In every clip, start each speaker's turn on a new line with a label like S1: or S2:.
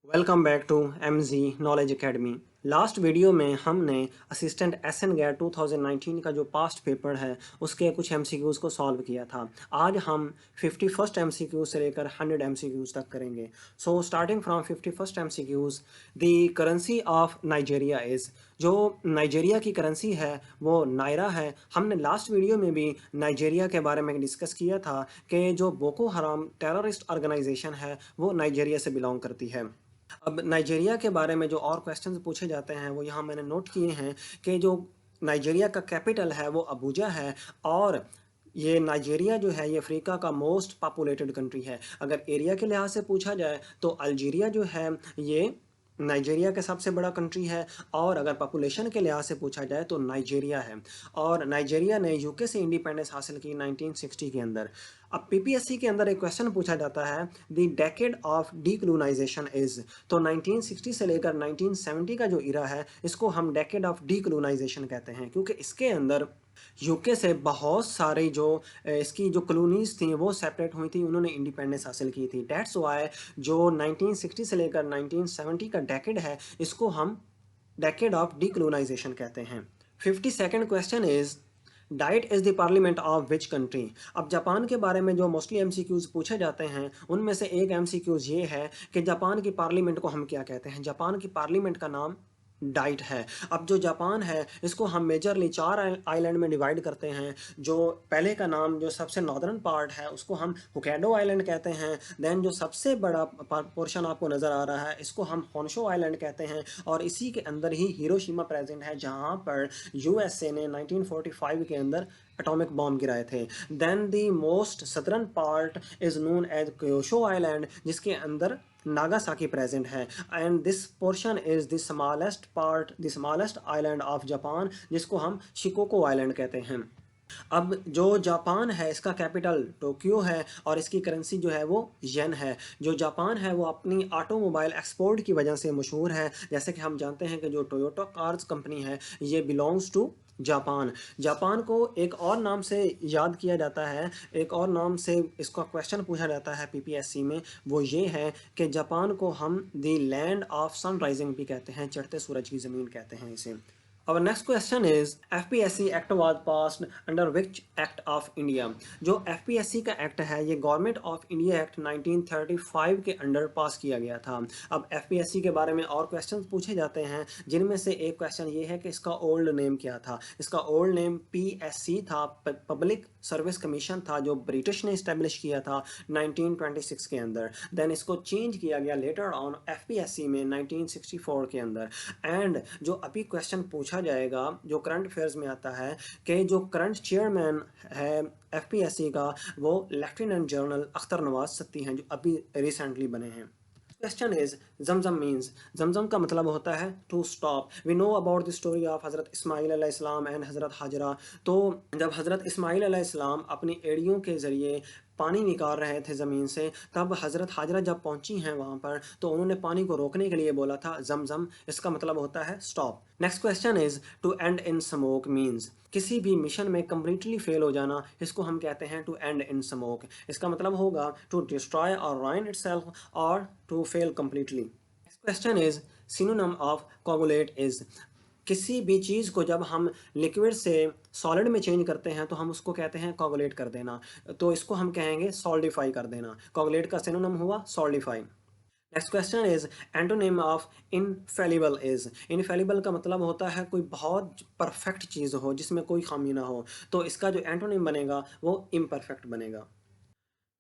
S1: Welcome back to MZ knowledge academy. Last video में हमने assistant SN gate 2019 का जो पास्ट पेपर है उसके कुछ MCQs को सॉल्व किया था। आज हम 51st MCQ से लेकर 100 MCQs तक करेंगे। So starting from 51st MCQs, the currency of Nigeria is, जो नाइजीरिया की करेंसी है वो नायरा है। हमने लास्ट वीडियो में भी नाइजीरिया के बारे में डिस्कस किया था कि जो बोको हराम टेररिस्ट ऑर्गेनाइजेशन है वो नाइजीरिया से बिलोंग करती है। अब नाइजीरिया के बारे में जो और क्वेश्चंस पूछे जाते हैं वो यहाँ मैंने नोट किए हैं कि जो नाइजीरिया का कैपिटल है वो अबूजा है, और ये नाइजीरिया जो है ये अफ्रीका का मोस्ट पॉपुलेटेड कंट्री है। अगर एरिया के लिहाज से पूछा जाए तो अल्जीरिया जो है ये नाइजीरिया का सबसे बड़ा कंट्री है, और अगर पॉपुलेशन के लिहाज से पूछा जाए तो नाइजीरिया है। और नाइजीरिया ने यूके से इंडिपेंडेंस हासिल की 1960 के अंदर। अब पीपीएससी के अंदर एक क्वेश्चन पूछा जाता है, the decade of decolonisation is. तो 1960 से लेकर 1970 का जो इरा है इसको हम डेकेड ऑफ डीकोलोनाइजेशन कहते हैं, क्योंकि इसके अंदर यूके से बहुत सारे जो इसकी जो कॉलोनीज थी वो सेपरेट हुई थी, उन्होंने इंडिपेंडेंस हासिल की थी। डेट्स वाई जो 1960 से लेकर 1970 का डेकेड है इसको हम डेकेड ऑफ डीकोलोनाइजेशन कहते हैं। 52nd question is, diet is the parliament of which country. अब जापान के बारे में जो मोस्टली एमसीक्यूज़ पूछे जाते हैं उनमें से एक एमसीक्यूज़ ये है कि जापान की पार्लियामेंट को हम क्या कहते हैं। जापान की पार्लियामेंट का नाम डाइट है। अब जो जापान है इसको हम मेजरली 4 आइलैंड में डिवाइड करते हैं। जो पहले का नाम जो सबसे नॉर्दर्न पार्ट है उसको हम होक्काइडो आइलैंड कहते हैं। देन जो सबसे बड़ा पोर्शन आपको नज़र आ रहा है इसको हम होन्शु आइलैंड कहते हैं, और इसी के अंदर ही हिरोशिमा प्रेजेंट है जहाँ पर यूएसए ने 1945 के अंदर एटॉमिक बॉम्ब गिराए थे। Then the most southern part is known as Kyushu island, जिसके अंदर नागासाकी प्रेजेंट है, and this portion is the smallest part, the smallest island of Japan, जिसको हम शिकोको आइलैंड कहते हैं। अब जो जापान है इसका कैपिटल टोक्यो है, और इसकी करेंसी जो है वो येन है। जो जापान है वो अपनी ऑटोमोबाइल एक्सपोर्ट की वजह से मशहूर है। जैसे कि हम जानते हैं कि जो टोयोटा कार्स कंपनी है ये बिलोंग्स टू जापान। जापान को एक और नाम से याद किया जाता है, एक और नाम से इसका क्वेश्चन पूछा जाता है पीपीएससी में, वो ये है कि जापान को हम द लैंड ऑफ सनराइजिंग भी कहते हैं, चढ़ते सूरज की ज़मीन कहते हैं इसे। Our next question is, FPSC Act was passed under which Act of India? जो FPSC का एक्ट है ये गवर्नमेंट ऑफ इंडिया एक्ट 1935 के अंडर पास किया गया था। अब FPSC के बारे में और क्वेश्चंस पूछे जाते हैं, जिनमें से एक क्वेश्चन ये है कि इसका ओल्ड नेम क्या था। इसका ओल्ड नेम PSC था, पब्लिक सर्विस कमीशन था, जो ब्रिटिश ने इस्टेब्लिश किया था 1926 के अंदर। देन इसको चेंज किया गया लेटर ऑन FPSC में 1964 के अंदर। एंड जो अभी क्वेश्चन पूछा जाएगा जो करंट अफेयर्स में आता है कि जो करंट चेयरमैन है FPSC का वो लेफ्टिनेंट जनरल अख्तर नवाज सत्ती हैं, जो अभी रिसेंटली बने हैं। Question is, Zamzam means. Zamzam का मतलब होता है to stop. We know about the story of हज़रत इस्माइल अलैहिस्सलाम एंड हज़रत हाजरा। तो जब हज़रत इस्माइल अलैहिस्सलाम अपनी एड़ियों के ज़रिए पानी निकाल रहे थे ज़मीन से, तब हज़रत हाजरा जब पहुंची हैं वहाँ पर तो उन्होंने पानी को रोकने के लिए बोला था जमजम। इसका मतलब होता है stop. Next question is, to end in smoke means. किसी भी मिशन में कम्प्लीटली फेल हो जाना इसको हम कहते हैं टू एंड इन स्मोक। इसका मतलब होगा टू डिस्ट्रॉय और रुइन इटसेल्फ और to fail completely. Next question is, synonym of coagulate is. किसी भी चीज़ को जब हम लिक्विड से सॉलिड में चेंज करते हैं तो हम उसको कहते हैं कोगुलेट कर देना, तो इसको हम कहेंगे सॉल्डिफाई कर देना। कोगुलेट का सिनोनिम हुआ solidify. Next question is, antonym of infallible is. Infallible का मतलब होता है कोई बहुत परफेक्ट चीज़ हो जिसमें कोई खामी ना हो, तो इसका जो एंटोनिम बनेगा वो इम्परफेक्ट बनेगा।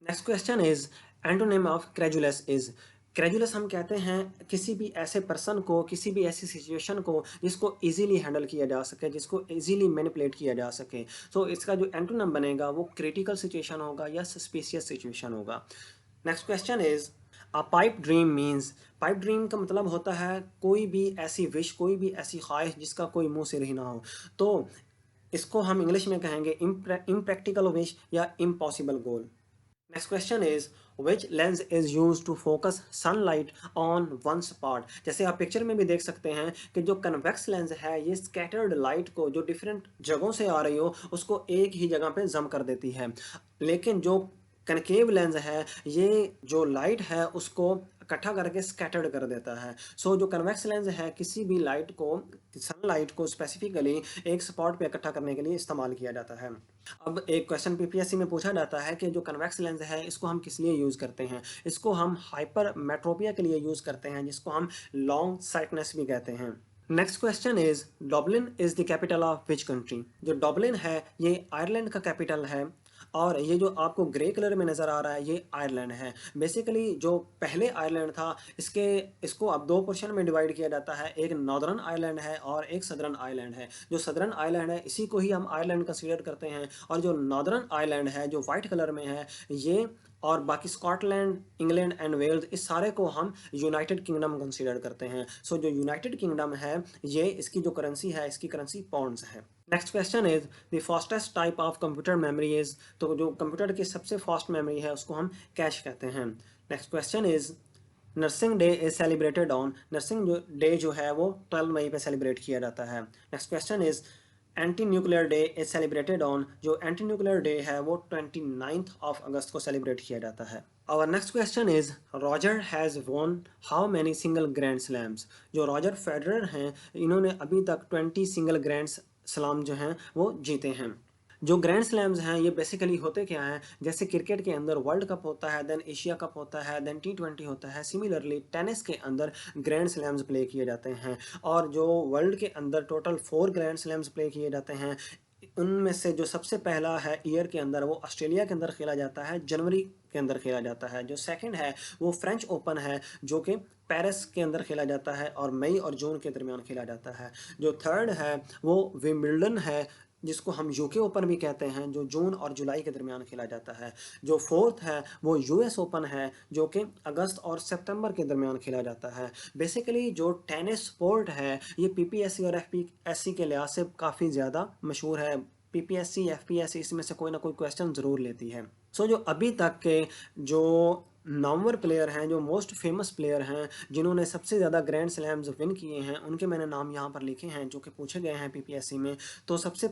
S1: Next question is, antonym of credulous is. Credulous हम कहते हैं किसी भी ऐसे पर्सन को, किसी भी ऐसी सिचुएशन को जिसको इजीली हैंडल किया जा सके, जिसको इजीली मैनिपुलेट किया जा सके। तो इसका जो एंटोनिम बनेगा वो क्रिटिकल सिचुएशन होगा या सस्पिशियस सिचुएशन होगा। Next question is, a pipe dream means. Pipe dream का मतलब होता है कोई भी ऐसी विश, कोई भी ऐसी ख्वाहिश जिसका कोई मुंह सिर ही ना हो। तो इसको हम इंग्लिश में कहेंगे इम्प्रैक्टिकल विश या impossible goal. Next question is, which lens is use to focus sunlight on one spot. जैसे आप पिक्चर में भी देख सकते हैं कि जो कन्वेक्स लेंस है ये स्कैटर्ड लाइट को जो डिफरेंट जगहों से आ रही हो उसको एक ही जगह पे जम कर देती है, लेकिन जो कनकेव लेंस है ये जो लाइट है उसको इकट्ठा करके स्कैटर्ड कर देता है। सो जो कन्वेक्स लेंस है किसी भी लाइट को, सनलाइट को स्पेसिफिकली एक स्पॉट पे इकट्ठा करने के लिए इस्तेमाल किया जाता है। अब एक क्वेश्चन पीपीएससी में पूछा जाता है कि जो कन्वेक्स लेंस है इसको हम किस लिए यूज़ करते हैं। इसको हम हाइपरमेट्रोपिया के लिए यूज़ करते हैं, जिसको हम लॉन्ग साइटनेस भी कहते हैं। Next question is Dublin is the capital of which country. जो डब्लिन है ये आयरलैंड का कैपिटल है, और ये जो आपको ग्रे कलर में नज़र आ रहा है ये आयरलैंड है। बेसिकली जो पहले आयरलैंड था इसको अब दो पोर्शन में डिवाइड किया जाता है, एक नॉर्दर्न आयरलैंड है और एक सदर्न आयरलैंड है। जो सदर्न आयरलैंड है इसी को ही हम आयरलैंड कंसीडर करते हैं, और जो नॉर्दर्न आयरलैंड है जो वाइट कलर में है ये, और बाकी स्कॉटलैंड, इंग्लैंड एंड वेल्स, इस सारे को हम यूनाइटेड किंगडम कंसीडर करते हैं। सो जो यूनाइटेड किंगडम है ये, इसकी जो करेंसी है इसकी करेंसी पाउंड्स है। Next question is the fastest type of computer memory is. तो जो कंप्यूटर की सबसे फास्ट मेमोरी है उसको हम कैश कहते हैं। Next question is nursing day is celebrated on. Nursing day जो है वो 12 मई पे सेलिब्रेट किया जाता है। Next question is anti nuclear day is celebrated on. जो एंटी न्यूक्लियर डे है वो 29 ऑफ अगस्त को सेलिब्रेट किया जाता है। Our next question is Roger has won how many single grand slams. जो रॉजर फेडरर हैं इन्होंने अभी तक 20 सिंगल ग्रैंड स्लैम जो हैं वो जीते हैं। जो ग्रैंड स्लैम्स हैं ये बेसिकली होते क्या हैं, जैसे क्रिकेट के अंदर वर्ल्ड कप होता है, देन एशिया कप होता है, देन T20 होता है, सिमिलरली टेनिस के अंदर ग्रैंड स्लैम्स प्ले किए जाते हैं। और जो वर्ल्ड के अंदर टोटल 4 ग्रैंड स्लैम्स प्ले किए जाते हैं, उनमें से जो सबसे पहला है ईयर के अंदर वो ऑस्ट्रेलिया के अंदर खेला जाता है, जनवरी के अंदर खेला जाता है। जो सेकंड है वो फ्रेंच ओपन है जो कि पेरिस के अंदर खेला जाता है और मई और जून के दरमियान खेला जाता है। जो थर्ड है वो विंबलडन है जिसको हम यूके ओपन भी कहते हैं, जो जून और जुलाई के दरमियान खेला जाता है। जो फोर्थ है वो यूएस ओपन है जो कि अगस्त और सितंबर के दरमियान खेला जाता है। बेसिकली जो टेनिस स्पोर्ट है ये पीपीएससी और एफपीएससी के लिहाज से काफ़ी ज़्यादा मशहूर है। पीपीएससी एफपीएससी इसमें से कोई ना कोई क्वेश्चन ज़रूर लेती है। सो जो अभी तक के जो नामवर प्लेयर हैं, जो मोस्ट फेमस प्लेयर हैं जिन्होंने सबसे ज़्यादा ग्रैंड स्लैम्स विन किए हैं, उनके मैंने नाम यहाँ पर लिखे हैं जो कि पूछे गए हैं पीपीएससी में। तो सबसे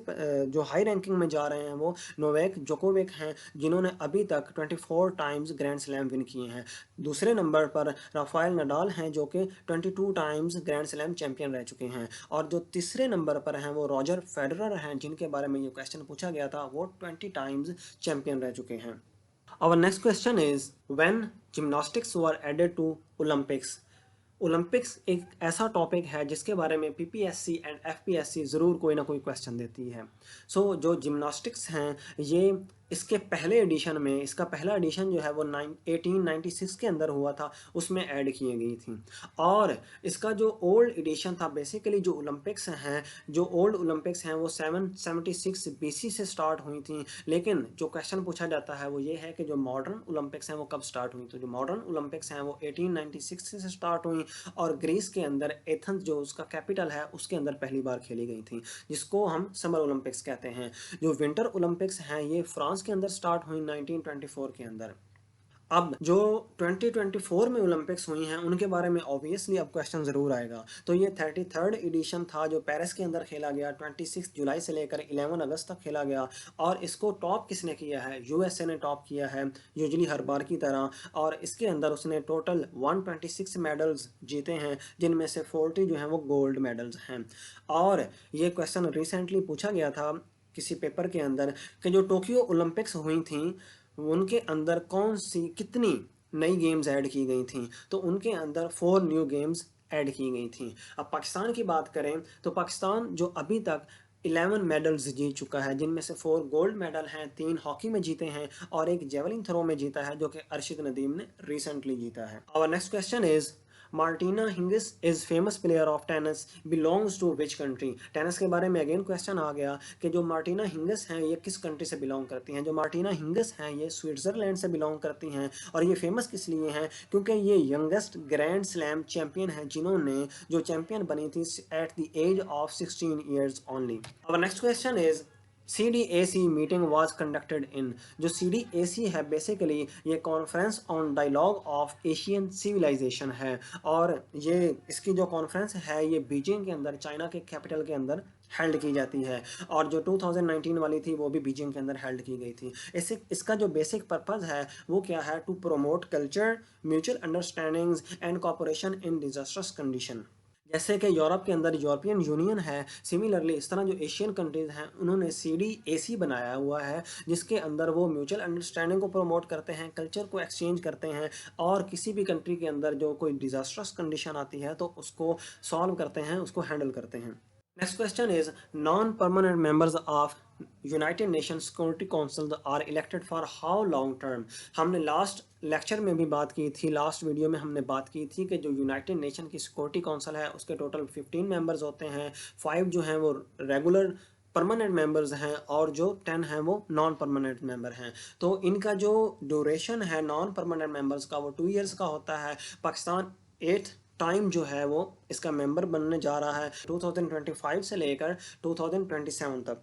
S1: जो हाई रैंकिंग में जा रहे हैं वो नोवेक जोकोविक हैं जिन्होंने अभी तक 24 टाइम्स ग्रैंड स्लैम विन किए हैं। दूसरे नंबर पर राफेल नडाल हैं जो कि 22 टाइम्स ग्रैंड स्लैम चैंपियन रह चुके हैं। और जो तीसरे नंबर पर हैं वो रॉजर फेडरर हैं जिनके बारे में ये क्वेश्चन पूछा गया था, वो 20 टाइम्स चैंपियन रह चुके हैं। Our next question is when gymnastics were added to Olympics। Olympics एक ऐसा टॉपिक है जिसके बारे में पीपीएससी एंड एफपीएससी ज़रूर कोई ना कोई क्वेश्चन देती है। सो जो जिम्नास्टिक्स हैं ये इसके पहले एडिशन में, इसका पहला एडिशन जो है वो 1896 के अंदर हुआ था, उसमें ऐड किए गई थी। और इसका जो ओल्ड एडिशन था, बेसिकली जो ओलंपिक्स हैं, जो ओल्ड ओलंपिक्स हैं वो 776 बीसी से स्टार्ट हुई थी। लेकिन जो क्वेश्चन पूछा जाता है वो ये है कि जो मॉडर्न ओलंपिक्स हैं वो कब स्टार्ट हुई। तो जो मॉडर्न ओलंपिक्स हैं वो 1896 से स्टार्ट हुई और ग्रीस के अंदर एथेंस जो उसका कैपिटल है उसके अंदर पहली बार खेली गई थी, जिसको हम समर ओलंपिक्स कहते हैं। जो विंटर ओलंपिक्स हैं ये फ्रांस के अंदर स्टार्ट हुई 1924 के अंदर। अब जो 2024 में ओलंपिक्स हुई हैं उनके बारे में ऑब्वियसली अब क्वेश्चन ज़रूर आएगा। तो ये 33rd एडिशन था जो पेरिस के अंदर खेला गया, 26 जुलाई से लेकर 11 अगस्त तक खेला गया। और इसको टॉप किसने किया है? यूएसए ने टॉप किया है, यूजुअली हर बार की तरह। और इसके अंदर उसने टोटल 126 मेडल्स जीते हैं, जिनमें से 40 जो हैं वो गोल्ड मेडल्स हैं। और ये क्वेश्चन रिसेंटली पूछा गया था किसी पेपर के अंदर कि जो टोक्यो ओलंपिक्स हुई थी उनके अंदर कौन सी कितनी नई गेम्स ऐड की गई थी। तो उनके अंदर 4 न्यू गेम्स ऐड की गई थी। अब पाकिस्तान की बात करें तो पाकिस्तान जो अभी तक 11 मेडल्स जीत चुका है, जिनमें से 4 गोल्ड मेडल हैं, 3 हॉकी में जीते हैं और एक जेवलिन थ्रो में जीता है जो कि अर्शिद नदीम ने रिसेंटली जीता है। और next question is Martina Hingis is famous player of tennis belongs to which country. Tennis के बारे में अगेन क्वेश्चन आ गया कि जो मार्टिना हिंगिस हैं ये किस कंट्री से बिलोंग करती हैं। जो मार्टिना हिंगिस हैं ये स्विट्ज़रलैंड से बिलोंग करती हैं और ये फेमस किस लिए हैं क्योंकि ये यंगेस्ट ग्रैंड स्लैम चैंपियन हैं जिन्होंने जो चैंपियन बनी थी at the age of 16 years only. और next question is CDAC meeting was conducted in. जो CDAC है बेसिकली ये conference on dialogue of Asian civilization है, और ये इसकी जो कॉन्फ्रेंस है ये बीजिंग के अंदर, चाइना के कैपिटल के अंदर हेल्ड की जाती है, और जो 2019 वाली थी वो भी बीजिंग के अंदर हेल्ड की गई थी। इसका जो बेसिक पर्पज़ है वो क्या है, to promote culture, mutual understandings and cooperation in disasters condition. जैसे कि यूरोप के अंदर यूरोपियन यूनियन है, सिमिलरली इस तरह जो एशियन कंट्रीज़ हैं उन्होंने CDAC बनाया हुआ है, जिसके अंदर वो म्यूचुअल अंडरस्टैंडिंग को प्रमोट करते हैं, कल्चर को एक्सचेंज करते हैं, और किसी भी कंट्री के अंदर जो कोई डिजास्टर्स कंडीशन आती है तो उसको सॉल्व करते हैं, उसको हैंडल करते हैं। Next question is, non-permanent members of United Nation Security Council are elected for how long term. हमने लास्ट लेक्चर में भी बात की थी, लास्ट वीडियो में हमने बात की थी कि जो यूनाइटेड नेशन की सिक्योरिटी काउंसिल है उसके टोटल 15 मेंबर्स होते हैं, 5 जो हैं वो रेगुलर परमानेंट मेंबर्स हैं और जो 10 हैं वो नॉन परमानेंट मेंबर हैं। तो इनका जो ड्यूरेशन है नॉन परमानेंट मेंबर्स का वो 2 ईयर्स का होता है। पाकिस्तान 8th टाइम जो है वो इसका मेंबर बनने जा रहा है 2025 से लेकर 2027 तक।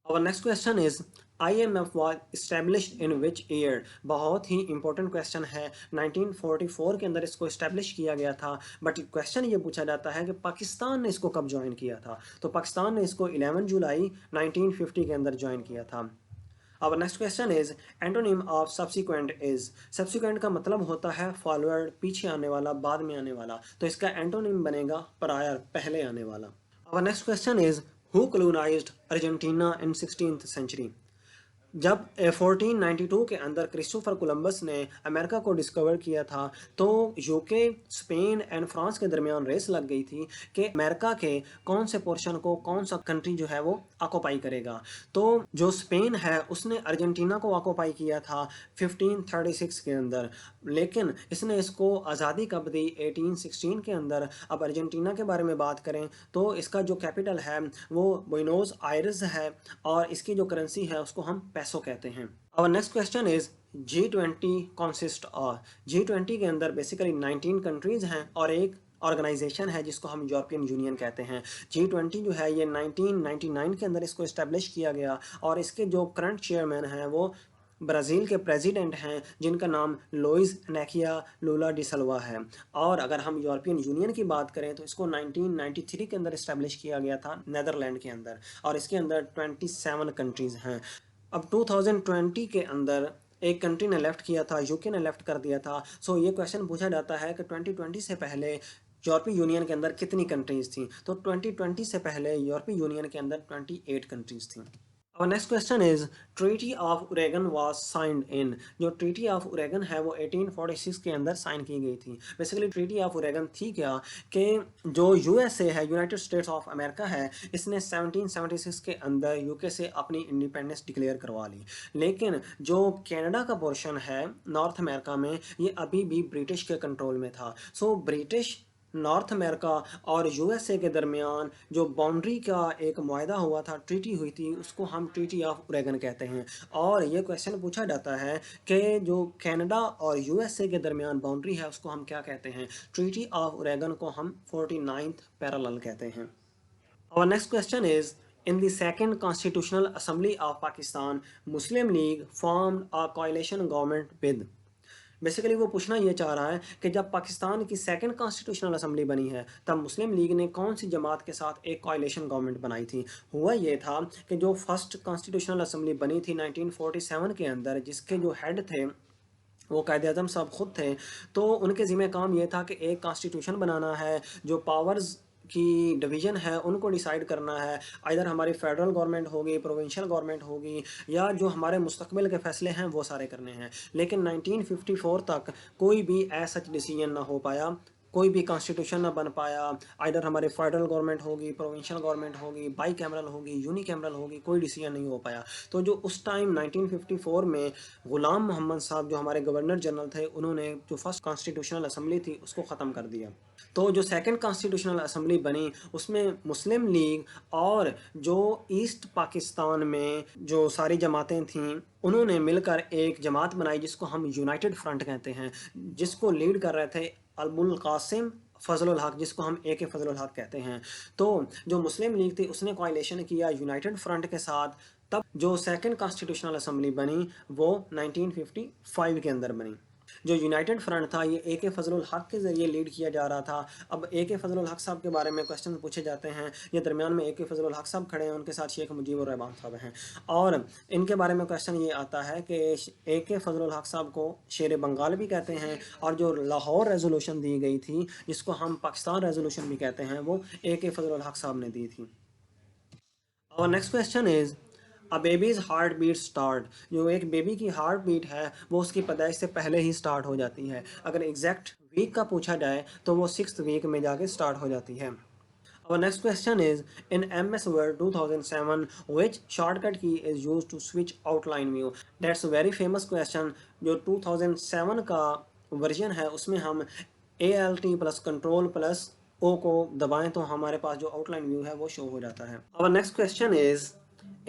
S1: और next question is, IMF was established in which year। बहुत ही इंपॉर्टेंट क्वेश्चन है। 1944 के अंदर इसको इस्टेब्लिश किया गया था, बट क्वेश्चन ये पूछा जाता है कि पाकिस्तान ने इसको कब ज्वाइन किया था। तो पाकिस्तान ने इसको 11 जुलाई 1950 के अंदर ज्वाइन किया था। Our next question is, antonym of subsequent is. Subsequent का मतलब होता है फॉरवर्ड, पीछे आने वाला, बाद में आने वाला, तो इसका एंटोनिम बनेगा प्रायर, पहले आने वाला। Our next question is, who colonized Argentina in 16th century। जब 1492 के अंदर क्रिस्टोफर कोलंबस ने अमेरिका को डिस्कवर किया था तो यूके, स्पेन एंड फ्रांस के दरमियान रेस लग गई थी कि अमेरिका के कौन से पोर्शन को कौन सा कंट्री जो है वो ऑक्यूपाई करेगा। तो जो स्पेन है उसने अर्जेंटीना को ऑक्यूपाई किया था 1536 के अंदर, लेकिन इसने इसको आज़ादी कब दी, 1816 के अंदर। अब अर्जेंटीना के बारे में बात करें तो इसका जो कैपिटल है वो बुएनोस आयर्स है, और इसकी जो करेंसी है उसको हम पैसो कहते हैं। और next question is, G20 consist of. G20 के अंदर बेसिकली 19 कंट्रीज हैं और एक ऑर्गेनाइजेशन है जिसको हम यूरोपियन यूनियन कहते हैं। G20 जो है ये 1999 के अंदर इसको इस्टेब्लिश किया गया, और इसके जो करंट चेयरमैन हैं वो ब्राज़ील के प्रेसिडेंट हैं जिनका नाम लोइस इनेकिया लूला डी सिल्वा है। और अगर हम यूरोपियन यूनियन की बात करें तो इसको 1993 के अंदर इस्टेब्लिश किया गया था नेदरलैंड के अंदर, और इसके अंदर 27 कंट्रीज़ हैं। अब 2020 के अंदर एक कंट्री ने लेफ्ट किया था, यूके ने लेफ्ट कर दिया था। सो ये क्वेश्चन पूछा जाता है कि 2020 से पहले यूरोपीय यूनियन के अंदर कितनी कंट्रीज़ थी। तो 2020 से पहले यूरोपीय यूनियन के अंदर 28 कंट्रीज़ थी। और next question is, treaty of Oregon was signed in. जो ट्रीटी ऑफ ओरेगन है वो 1846 के अंदर साइन की गई थी। बेसिकली ट्रीटी ऑफ ओरेगन थी क्या कि जो USA है, यूनाइटेड स्टेट्स ऑफ अमेरिका है, इसने 1776 के अंदर यूके से अपनी इंडिपेंडेंस डिक्लेयर करवा ली, लेकिन जो कनाडा का पोर्शन है नॉर्थ अमेरिका में ये अभी भी ब्रिटिश के कंट्रोल में था। सो ब्रिटिश, नॉर्थ अमेरिका और USA के दरमियान जो बाउंड्री का एक मुआहदा हुआ था, ट्रीटी हुई थी, उसको हम ट्रीटी ऑफ ओरेगन कहते हैं। और ये क्वेश्चन पूछा जाता है कि जो कनाडा और USA के दरमियान बाउंड्री है उसको हम क्या कहते हैं। ट्रीटी ऑफ ओरेगन को हम 49th पैरेलल कहते हैं। और next question is, in the second constitutional assembly of Pakistan, Muslim League formed a coalition government with। Basically वो पूछना ये चाह रहा है कि जब पाकिस्तान की सेकंड कॉन्स्टिट्यूशनल असेंबली बनी है तब मुस्लिम लीग ने कौन सी जमात के साथ एक कोalition गवर्नमेंट बनाई थी। हुआ ये था कि जो फर्स्ट कॉन्स्टिट्यूशनल असेंबली बनी थी 1947 के अंदर, जिसके जो हेड थे वो कायद-ए-आज़म साहब ख़ुद थे, तो उनके ज़िम्मे काम ये था कि एक कॉन्स्टिट्यूशन बनाना है, जो पावर्स की डिवीज़न है उनको डिसाइड करना है, इधर हमारी फेडरल गवर्नमेंट होगी, प्रोविंशियल गवर्नमेंट होगी, या जो हमारे मुस्तकबिल के फ़ैसले हैं वो सारे करने हैं। लेकिन 1954 तक कोई भी ऐसा डिसीजन ना हो पाया, कोई भी कॉन्स्टिट्यूशन ना बन पाया। इधर हमारी फेडरल गवर्नमेंट होगी, प्रोविंशियल गवर्नमेंट होगी, बाई कैमरल होगी, यूनी कैमरल होगी, कोई डिसीजन नहीं हो पाया। तो जो उस टाइम 1954 में ग़ुलाम मोहम्मद साहब जो हमारे गवर्नर जनरल थे, उन्होंने जो फर्स्ट कॉन्स्टिट्यूशनल असम्बली थी उसको ख़त्म कर दिया। तो जो सेकंड कॉन्स्टिट्यूशनल असम्बली बनी उसमें मुस्लिम लीग और जो ईस्ट पाकिस्तान में जो सारी जमातें थीं उन्होंने मिलकर एक जमात बनाई जिसको हम यूनाइटेड फ्रंट कहते हैं, जिसको लीड कर रहे थे अबुल कासिम फजलुल हक, जिसको हम AK फजलुल हक कहते हैं। तो जो मुस्लिम लीग थी उसने कोalition किया यूनाइटेड फ्रंट के साथ तब जो सेकंड कॉन्स्टिट्यूशनल असेंबली बनी वो 1955 के अंदर बनी। जो यूनाइटेड फ्रंट था ये ए के फजलुल हक के ज़रिए लीड किया जा रहा था। अब ए के फजलुल हक साहब के बारे में क्वेश्चन पूछे जाते हैं, ये दरमियान में ए के फजलुल हक साहब खड़े हैं, उनके साथ शेख मुजीबुर रहमान साहब हैं, और इनके बारे में क्वेश्चन ये आता है कि ए के फजलुल हक साहब को शेर बंगाल भी कहते हैं, और जो लाहौर रेजोल्यूशन दी गई थी जिसको हम पाकिस्तान रेजोल्यूशन भी कहते हैं वो ए के फजलुल हक साहब ने दी थी। और next question is a baby's heart beat start. जो एक बेबी की हार्ट बीट है वो उसकी पैदाइश से पहले ही स्टार्ट हो जाती है। अगर एग्जैक्ट वीक का पूछा जाए तो वो 6th वीक में जाके स्टार्ट हो जाती है। Our next question is in MS Word 2007 which shortcut key is used to switch outline view? That's a very famous question। जो 2007 का वर्जन है उसमें हम ALT plus control plus O को दबाएं तो हमारे पास जो आउटलाइन व्यू है वो शो हो जाता है। Our next question is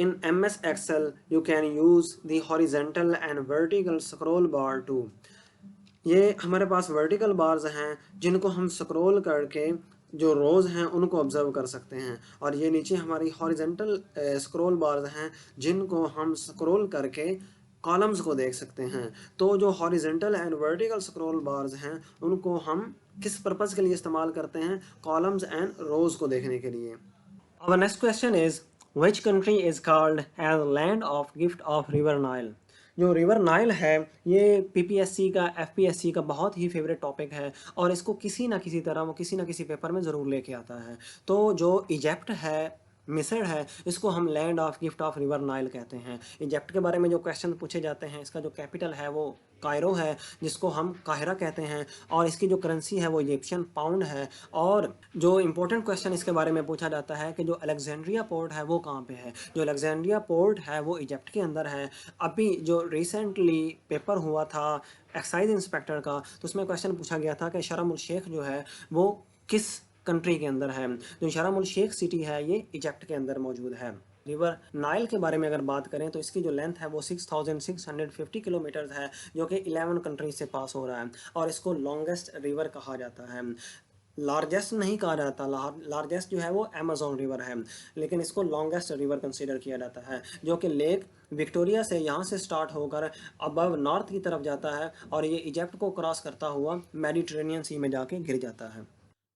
S1: in MS Excel you can use the horizontal and vertical scroll bar too। ये हमारे पास वर्टिकल बार्स हैं जिनको हम स्क्रॉल करके जो रोज़ हैं उनको ऑब्जर्व कर सकते हैं, और ये नीचे हमारी हॉरिजेंटल स्क्रॉल बार्स हैं जिनको हम स्क्रॉल करके कॉलम्स को देख सकते हैं। तो जो horizontal and vertical scroll bars हैं उनको हम किस पर्पज़ के लिए इस्तेमाल करते हैं? कॉलम्स एंड रोज़ को देखने के लिए। Our next question is which country is called as land of gift of river Nile? जो रिवर नाइल है ये पीपीएससी का एफपीएससी का बहुत ही फेवरेट टॉपिक है, और इसको किसी ना किसी तरह वो किसी ना किसी पेपर में ज़रूर लेके आता है। तो जो इजिप्ट है, मिस्र है, इसको हम land of gift of river Nile कहते हैं। इजिप्ट के बारे में जो क्वेश्चन पूछे जाते हैं, इसका जो कैपिटल है वो कायरो है जिसको हम काहिरा कहते हैं, और इसकी जो करेंसी है वो इजिप्शियन पाउंड है। और जो इम्पोर्टेंट क्वेश्चन इसके बारे में पूछा जाता है कि जो अलेक्जेंड्रिया पोर्ट है वो कहाँ पे है? जो अलेक्जेंड्रिया पोर्ट है वो इजिप्ट के अंदर है। अभी जो रिसेंटली पेपर हुआ था एक्साइज इंस्पेक्टर का, तो उसमें क्वेश्चन पूछा गया था कि शर्म उल शेख जो है वो किस कंट्री के अंदर है? जो शर्म उल शेख सिटी है ये इजिप्ट के अंदर मौजूद है। रिवर नाइल के बारे में अगर बात करें तो इसकी जो लेंथ है वो 6650 किलोमीटर है, जो कि 11 कंट्रीज से पास हो रहा है, और इसको लॉन्गेस्ट रिवर कहा जाता है। लार्जेस्ट नहीं कहा जाता, लार्जेस्ट जो है वो अमेजोन रिवर है, लेकिन इसको लॉन्गेस्ट रिवर कंसीडर किया जाता है, जो कि लेक विक्टोरिया से यहाँ से स्टार्ट होकर अबव नॉर्थ की तरफ जाता है, और ये इजिप्ट को क्रॉस करता हुआ मेडिटेरेनियन सी में जाके गिर जाता है।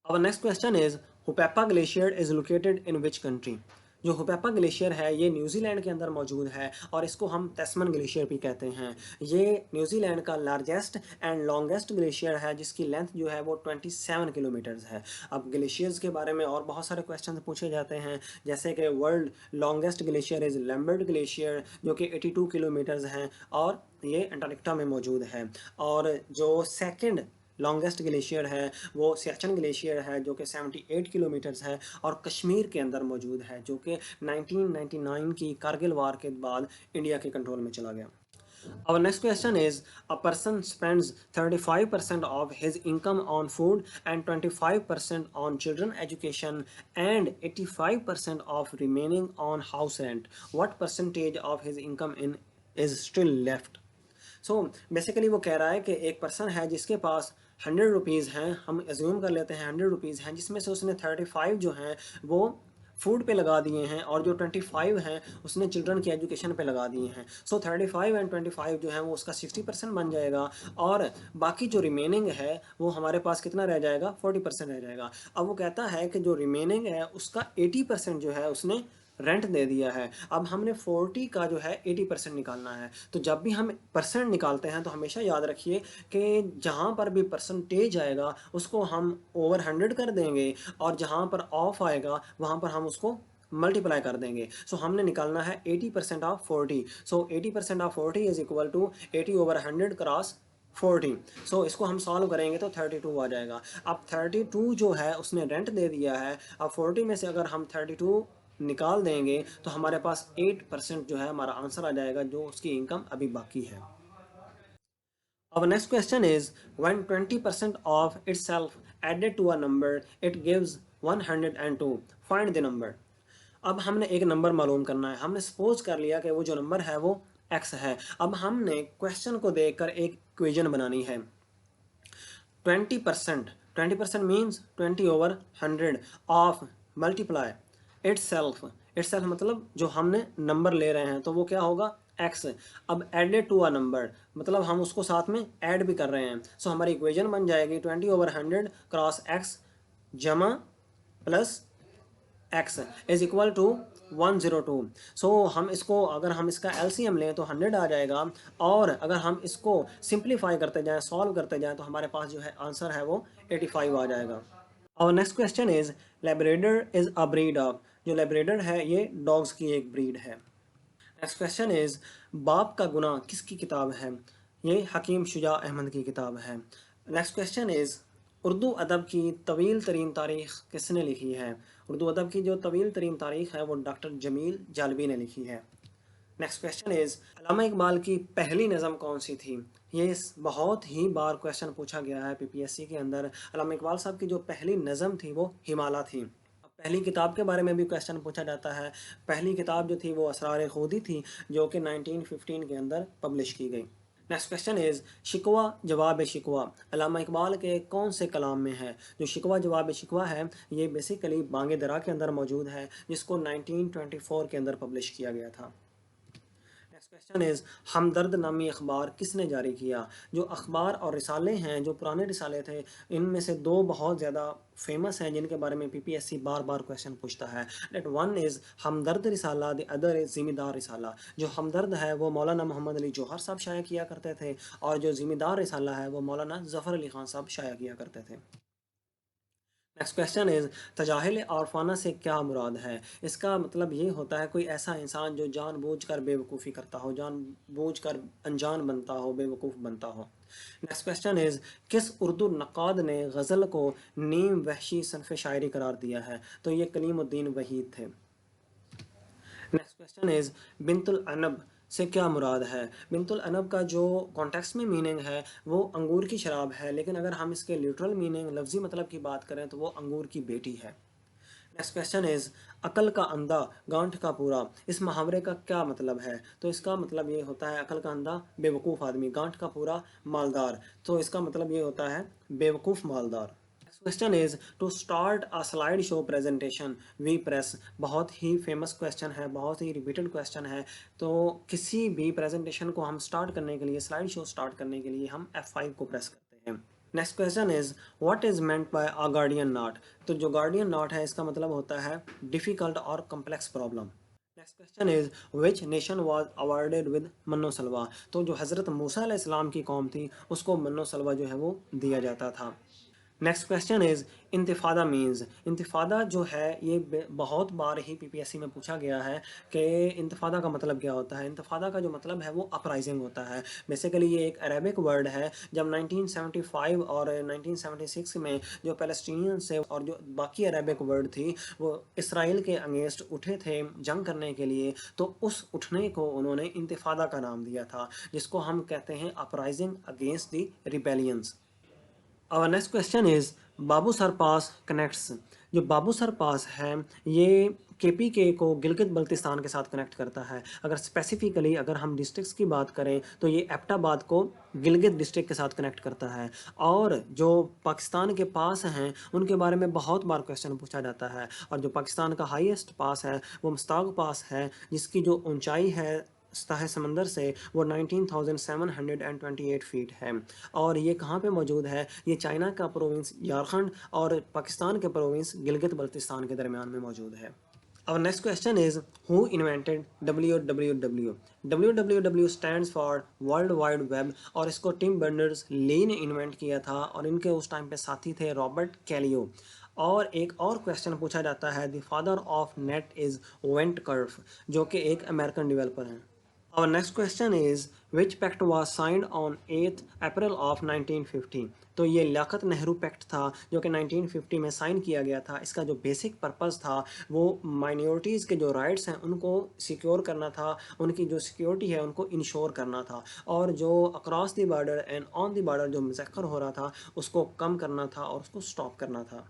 S1: Our next question is हुपैपा glacier is located in which country? जो हुपैपा ग्लेशियर है ये न्यूजीलैंड के अंदर मौजूद है, और इसको हम तस्मन ग्लेशियर भी कहते हैं। ये न्यूजीलैंड का लार्जेस्ट एंड लॉन्गेस्ट ग्लेशियर है जिसकी लेंथ जो है वो 27 किलोमीटर्स है। अब ग्लेशियर्स के बारे में और बहुत सारे क्वेश्चन पूछे जाते हैं, जैसे कि world longest glacier is Lambert glacier जो कि 82 किलोमीटर्स हैं, और ये अंटार्कटिका में मौजूद है। और जो सेकेंड लॉन्गेस्ट ग्लेशियर है वो सियाचिन ग्लेशियर है जो कि 78 किलोमीटर्स है, और कश्मीर के अंदर मौजूद है, जो कि 1999 की कारगिल वार के बाद इंडिया के कंट्रोल में चला गया। Our next question is a person spends 35% of his income on food and 25% on children education and 85% of remaining on house rent. What percentage of his income in is still left? So basically वो कह रहा है कि एक person है जिसके पास 100 rupees हैं, हम एज्यूम कर लेते हैं 100 रुपीज़ हैं, जिसमें से उसने 35 जो हैं वो फूड पे लगा दिए हैं, और जो 25 हैं उसने चिल्ड्रन की एजुकेशन पे लगा दिए हैं। सो 35 एंड 25 जो है वो उसका 60% बन जाएगा, और बाकी जो रिमेनिंग है वो हमारे पास कितना रह जाएगा? 40% रह जाएगा। अब वो कहता है कि जो रिमेनिंग है उसका 80% जो है उसने रेंट दे दिया है। अब हमने 40 का जो है 80% निकालना है। तो जब भी हम परसेंट निकालते हैं तो हमेशा याद रखिए कि जहाँ पर भी परसेंटेज आएगा उसको हम ओवर 100 कर देंगे, और जहाँ पर ऑफ आएगा वहाँ पर हम उसको मल्टीप्लाई कर देंगे। सो हमने निकालना है 80% of 40। So 80% of 40 is equal to 80 over 100 cross 40। So इसको हम सॉल्व करेंगे तो 32 आ जाएगा। अब 32 जो है उसने रेंट दे दिया है। अब 40 में से अगर हम 32 निकाल देंगे तो हमारे पास 8% जो है हमारा आंसर आ जाएगा, जो उसकी इनकम अभी बाकी है। Our next question is when 20% of itself added to a number it gives 102, find the number। अब हमने एक नंबर मालूम करना है। हमने सपोज कर लिया कि वो जो नंबर है वो x है। अब हमने क्वेश्चन को देखकर एक इक्वेशन बनानी है। 20% means 20 over 100 of multiply it's self मतलब जो हमने नंबर ले रहे हैं तो वो क्या होगा, x। अब एडेड टू अ नंबर मतलब हम उसको साथ में ऐड भी कर रहे हैं, सो हमारी इक्वेशन बन जाएगी 20/100 क्रॉस x जमा plus x is equal to 102। So हम इसको, अगर हम इसका एलसीएम लें तो 100 आ जाएगा, और अगर हम इसको सिंप्लीफाई करते जाएं, सॉल्व करते जाएं, तो हमारे पास जो है आंसर है वो 85 आ जाएगा। और next question is Labrador is a breed of, जो लेब्रेडर है ये डॉग्स की एक ब्रीड है। नेक्स्ट क्वेश्चन इज बाप का गुनाह किसकी किताब है, ये हकीम शुजा अहमद की किताब है। नेक्स्ट क्वेश्चन इज उर्दू अदब की तवील तरीन तारीख किसने लिखी है, उर्दू अदब की जो तवील तरीन तारीख है वो डॉक्टर जमील जालबी ने लिखी है। नेक्स्ट क्वेश्चन इज अल्लामा इकबाल की पहली नज़म कौन सी थी, ये बहुत ही बार क्वेश्चन पूछा गया है पीपीएससी के अंदर। अल्लामा इकबाल साहब की जो पहली नज़म थी वो हिमालय थी। पहली किताब के बारे में भी क्वेश्चन पूछा जाता है। पहली किताब जो थी वो असरार खुदी थी, जो कि 1915 के अंदर पब्लिश की गई। नेक्स्ट क्वेश्चन इज शिकवा जवाब शिकवा अल्लामा इकबाल के कौन से कलाम में है, जो शिकवा जवाब शिकवा है ये बेसिकली बांगे दरा के अंदर मौजूद है, जिसको 1924 के अंदर पब्लिश किया गया था। नेक्स्ट क्वेश्चन इज हमदर्द नामी अखबार किसने जारी किया, जो अखबार और रिसाले हैं, जो पुराने रिसाले थे, इनमें से दो बहुत ज़्यादा फेमस हैं जिनके बारे में पीपीएससी बार बार क्वेश्चन पूछता है। That one is Hamdard Risala, the other is Zimmedar Risala. जो हमदर्द है वो मौलाना मोहम्मद अली जौहर साहब शाया किया करते थे, और जो ज़िम्मेदार रिसाला है वो मौलाना ज़फ़र अली ख़ान साहब शाया किया करते थे। नेक्स्ट क्वेश्चन इज तजाहिल आरफाना से क्या मुराद है, इसका मतलब ये होता है कोई ऐसा इंसान जो जानबूझकर बेवकूफ़ी करता हो, जानबूझकर अनजान बनता हो, बेवकूफ़ बनता हो। नेक्स्ट क्वेश्चन इज किस उर्दू नक़ाद ने गज़ल को नीम वहशी सनफ़ शायरी करार दिया है, तो ये कलीमुद्दीन वहीद थे। नेक्स्ट क्वेश्चन इज बिनतुल अनब से क्या मुराद है, बिनतुल अनब का जो कॉन्टेक्स्ट में मीनिंग है वो अंगूर की शराब है, लेकिन अगर हम इसके लिटरल मीनिंग लफ्जी मतलब की बात करें तो वो अंगूर की बेटी है। नेक्स्ट क्वेश्चन इज अकल का अंधा गांठ का पूरा, इस मुहावरे का क्या मतलब है, तो इसका मतलब ये होता है अकल का अंधा बेवकूफ़ आदमी, गांठ का पूरा मालदार, तो इसका मतलब ये होता है बेवकूफ़ मालदार। Question is to start a slide show presentation we press, बहुत ही फेमस क्वेश्चन है, बहुत ही रिपीटेड क्वेश्चन है। तो किसी भी प्रेजेंटेशन को हम स्टार्ट करने के लिए, स्लाइड शो स्टार्ट करने के लिए हम F5 को प्रेस करते हैं। Next question is what is meant by a guardian not, तो जो गार्डियन नॉट है इसका मतलब होता है डिफिकल्ट और complex problem. Next question is which nation was awarded with मन्नो सलवा, तो जो हज़रत मूसा अलैहिस्सलाम की कौम थी उसको मन्नो सलवा जो है वो दिया जाता था। नेक्स्ट क्वेश्चन इज इंतिफादा मीन्स, इंतिफादा जो है ये बहुत बार ही पीपीएससी में पूछा गया है कि इंतिफादा का मतलब क्या होता है। इंतिफादा का जो मतलब है वो अपराइजिंग होता है। बेसिकली ये एक अरेबिक वर्ड है। जब 1975 और 1976 में जो पैलेस्टीनियन से और जो बाकी अरेबिक वर्ड थी वो इसराइल के अगेंस्ट उठे थे जंग करने के लिए, तो उस उठने को उन्होंने इंतिफादा का नाम दिया था, जिसको हम कहते हैं uprising against the rebellions. Our next question is Babu sir pass connects, जो बाबू सर पास है ये केपीके को गिलगित बल्तिस्तान के साथ कनेक्ट करता है। अगर स्पेसिफिकली अगर हम डिस्ट्रिक्ट्स की बात करें तो ये एबटाबाद को गिलगित डिस्ट्रिक्ट के साथ कनेक्ट करता है। और जो पाकिस्तान के पास हैं उनके बारे में बहुत बार क्वेश्चन पूछा जाता है, और जो पाकिस्तान का हाईएस्ट पास है वो मुश्ताक पास है, जिसकी जो ऊंचाई है सतह समंदर से वो 19,728 फीट है। और ये कहाँ पे मौजूद है, ये चाइना का प्रोविंस झारखंड और पाकिस्तान के प्रोविंस गिलगित बल्तिस्तान के दरमियान में मौजूद है। Our next question is who invented WWW? WWW stands for World Wide Web, और इसको टिम बर्नर्स ली ने इन्वेंट किया था, और इनके उस टाइम पे साथी थे रॉबर्ट कैलियो। और एक और क्वेश्चन पूछा जाता है the father of net is went Cuffe, जो कि एक अमेरिकन डेवलपर हैं। Our next question is which pact was signed on 8th April of 1950? तो ये लियाकत नेहरू पैक्ट था जो कि 1950 में साइन किया गया था। इसका जो बेसिक पर्पस था वो माइनॉरिटीज़ के जो राइट्स हैं उनको सिक्योर करना था, उनकी जो सिक्योरिटी है उनको इंश्योर करना था, और जो across the border and on the border जो मज़क्कर हो रहा था उसको कम करना था और उसको स्टॉप करना था।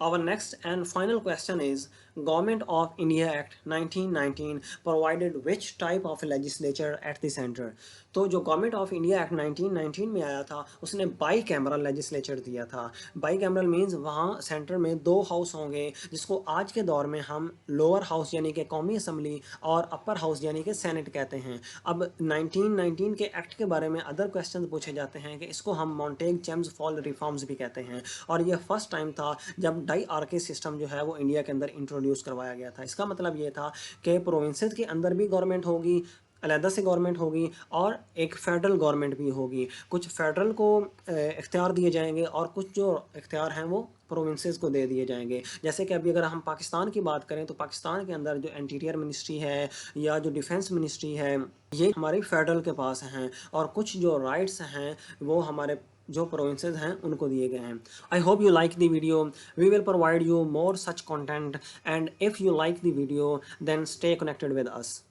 S1: Our next and final question is Government of India Act 1919 provided which type of legislature at the center? तो जो गवर्नमेंट ऑफ इंडिया एक्ट 1919 में आया था उसने बाई कैमरल लेजिस्लेचर दिया था। बाई कैमरल मीन्स वहाँ सेंटर में 2 हाउस होंगे, जिसको आज के दौर में हम लोअर हाउस यानी कि कौमी असम्बली और अपर हाउस यानी कि सेनेट कहते हैं। अब 1919 के एक्ट के बारे में अदर क्वेश्चन पूछे जाते हैं कि इसको हम मॉन्टेग चेम्स फॉल रिफॉर्म्स भी कहते हैं, और यह फर्स्ट टाइम था जब डाईआर्की सिस्टम जो है वो इंडिया के अंदर इंट्रोड्यूस करवाया गया था। इसका मतलब ये था कि प्रोविंसेस के अंदर भी गवर्नमेंट होगी, अलहदा से गवर्नमेंट होगी, और एक फेडरल गवर्नमेंट भी होगी। कुछ फेडरल को इख्तियार दिए जाएंगे और कुछ जो इख्तियार हैं वो प्रोविंसेस को दे दिए जाएंगे। जैसे कि अभी अगर हम पाकिस्तान की बात करें तो पाकिस्तान के अंदर जो इंटीरियर मिनिस्ट्री है या जो डिफेंस मिनिस्ट्री है ये हमारी फेडरल के पास हैं, और कुछ जो राइट्स हैं वो हमारे जो प्रोविंसेस हैं उनको दिए गए हैं। I hope you like the video. We will provide you more such content, and if you like the video then stay connected with us.